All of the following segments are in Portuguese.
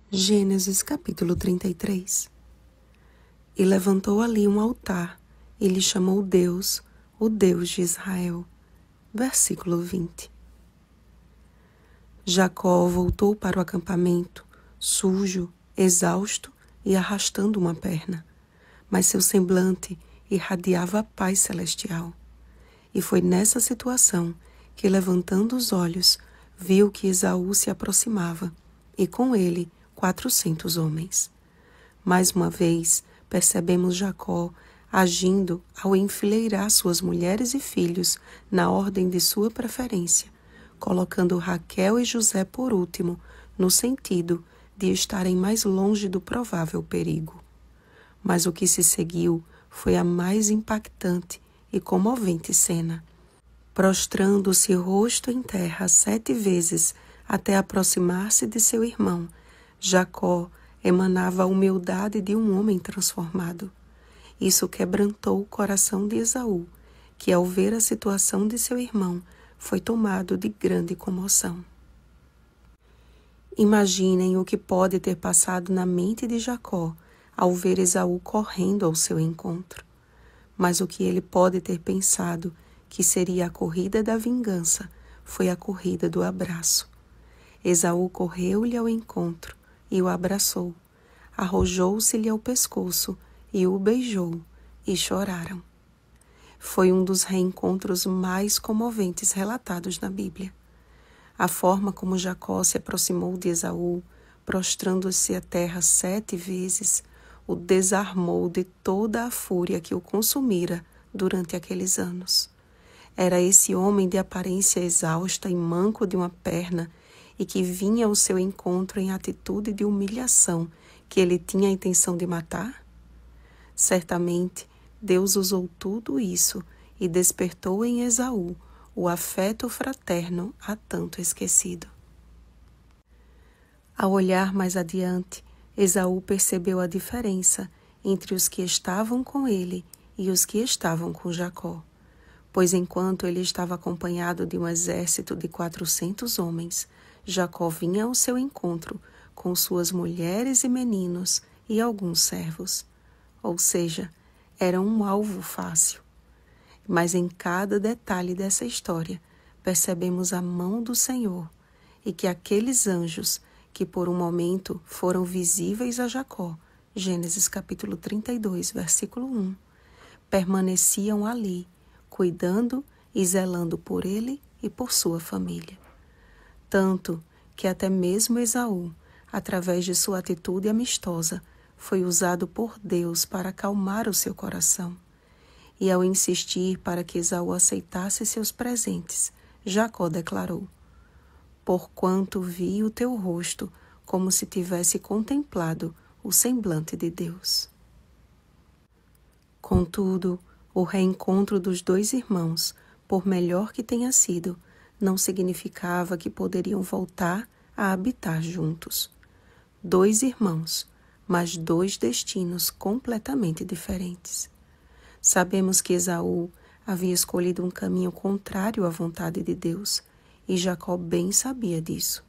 Gênesis capítulo 33. E levantou ali um altar, e lhe chamou Deus, o Deus de Israel. Versículo 20. Jacó voltou para o acampamento, sujo, exausto e arrastando uma perna, mas seu semblante irradiava a paz celestial. E foi nessa situação que, levantando os olhos, viu que Esaú se aproximava, e com ele 400 homens. Mais uma vez, percebemos Jacó agindo ao enfileirar suas mulheres e filhos na ordem de sua preferência, colocando Raquel e José por último, no sentido de estarem mais longe do provável perigo. Mas o que se seguiu foi a mais impactante e comovente cena. Prostrando-se rosto em terra 7 vezes até aproximar-se de seu irmão, Jacó emanava a humildade de um homem transformado. Isso quebrantou o coração de Esaú, que ao ver a situação de seu irmão, foi tomado de grande comoção. Imaginem o que pode ter passado na mente de Jacó ao ver Esaú correndo ao seu encontro. Mas o que ele pode ter pensado que seria a corrida da vingança foi a corrida do abraço. Esaú correu-lhe ao encontro e o abraçou, arrojou-se-lhe ao pescoço e o beijou, e choraram. Foi um dos reencontros mais comoventes relatados na Bíblia. A forma como Jacó se aproximou de Esaú, prostrando-se à terra 7 vezes, o desarmou de toda a fúria que o consumira durante aqueles anos. Era esse homem de aparência exausta e manco de uma perna e que vinha ao seu encontro em atitude de humilhação que ele tinha a intenção de matar? Certamente, Deus usou tudo isso e despertou em Esaú o afeto fraterno há tanto esquecido. Ao olhar mais adiante, Esaú percebeu a diferença entre os que estavam com ele e os que estavam com Jacó, pois enquanto ele estava acompanhado de um exército de 400 homens, Jacó vinha ao seu encontro com suas mulheres e meninos e alguns servos. Ou seja, era um alvo fácil. Mas em cada detalhe dessa história, percebemos a mão do Senhor e que aqueles anjos que por um momento foram visíveis a Jacó, Gênesis capítulo 32, versículo 1, permaneciam ali, cuidando e zelando por ele e por sua família. Tanto que até mesmo Esaú, através de sua atitude amistosa, foi usado por Deus para acalmar o seu coração. E ao insistir para que Esaú aceitasse seus presentes, Jacó declarou: porquanto vi o teu rosto como se tivesse contemplado o semblante de Deus. Contudo, o reencontro dos 2 irmãos, por melhor que tenha sido, não significava que poderiam voltar a habitar juntos. 2 irmãos, mas 2 destinos completamente diferentes. Sabemos que Esaú havia escolhido um caminho contrário à vontade de Deus, e Jacó bem sabia disso.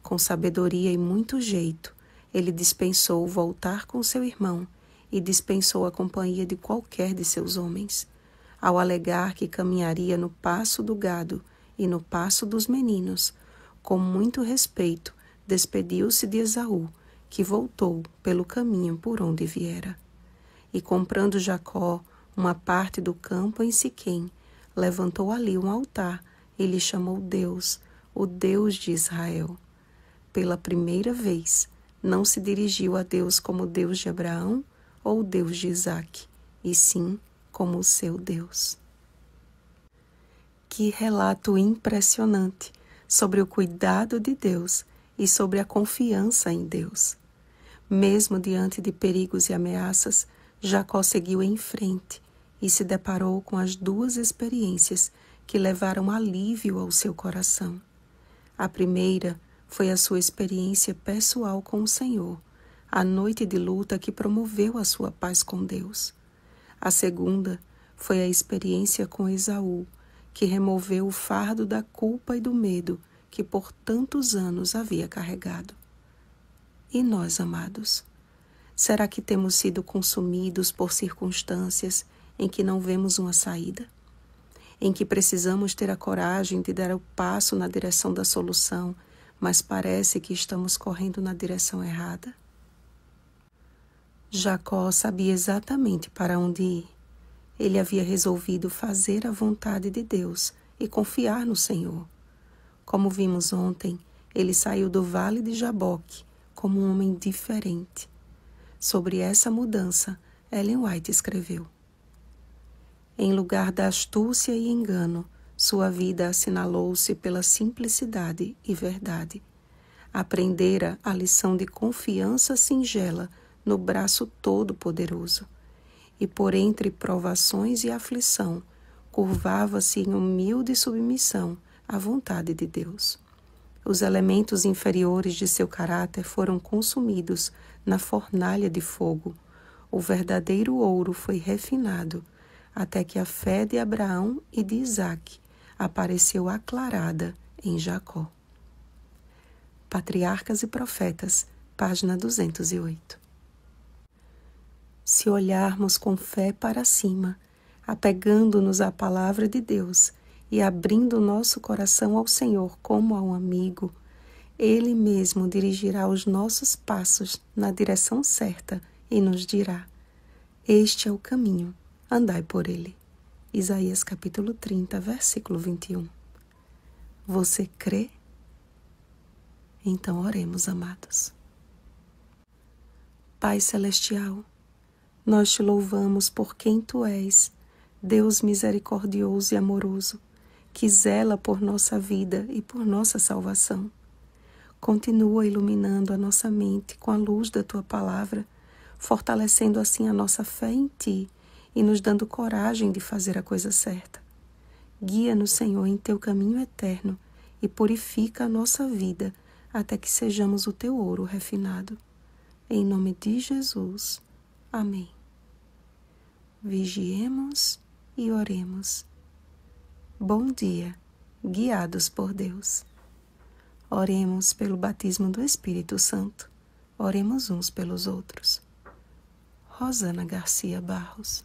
Com sabedoria e muito jeito, ele dispensou voltar com seu irmão e dispensou a companhia de qualquer de seus homens, ao alegar que caminharia no passo do gado e no passo dos meninos. Com muito respeito, despediu-se de Esaú, que voltou pelo caminho por onde viera. E comprando Jacó uma parte do campo em Siquém, levantou ali um altar e lhe chamou Deus, o Deus de Israel. Pela primeira vez, não se dirigiu a Deus como Deus de Abraão ou Deus de Isaque, e sim como o seu Deus. Que relato impressionante sobre o cuidado de Deus e sobre a confiança em Deus. Mesmo diante de perigos e ameaças, Jacó seguiu em frente e se deparou com as 2 experiências que levaram alívio ao seu coração. A primeira foi a sua experiência pessoal com o Senhor, a noite de luta que promoveu a sua paz com Deus. A segunda foi a experiência com Esaú, que removeu o fardo da culpa e do medo que por tantos anos havia carregado. E nós, amados? Será que temos sido consumidos por circunstâncias em que não vemos uma saída? Em que precisamos ter a coragem de dar o passo na direção da solução, mas parece que estamos correndo na direção errada? Jacó sabia exatamente para onde ir. Ele havia resolvido fazer a vontade de Deus e confiar no Senhor. Como vimos ontem, ele saiu do vale de Jaboque como um homem diferente. Sobre essa mudança, Ellen White escreveu: em lugar da astúcia e engano, sua vida assinalou-se pela simplicidade e verdade. Aprendera a lição de confiança singela no braço todo-poderoso. E por entre provações e aflição, curvava-se em humilde submissão à vontade de Deus. Os elementos inferiores de seu caráter foram consumidos na fornalha de fogo. O verdadeiro ouro foi refinado, até que a fé de Abraão e de Isaque apareceu aclarada em Jacó. Patriarcas e Profetas, página 208. Se olharmos com fé para cima, apegando-nos à palavra de Deus e abrindo nosso coração ao Senhor como a um amigo, Ele mesmo dirigirá os nossos passos na direção certa e nos dirá: este é o caminho, andai por ele. Isaías capítulo 30, versículo 21. Você crê? Então oremos, amados. Pai Celestial, nós te louvamos por quem Tu és, Deus misericordioso e amoroso, que zela por nossa vida e por nossa salvação. Continua iluminando a nossa mente com a luz da Tua palavra, fortalecendo assim a nossa fé em Ti e nos dando coragem de fazer a coisa certa. Guia-nos, Senhor, em Teu caminho eterno e purifica a nossa vida até que sejamos o Teu ouro refinado. Em nome de Jesus. Amém. Vigiemos e oremos. Bom dia, guiados por Deus. Oremos pelo batismo do Espírito Santo. Oremos uns pelos outros. Rosana Garcia Barros.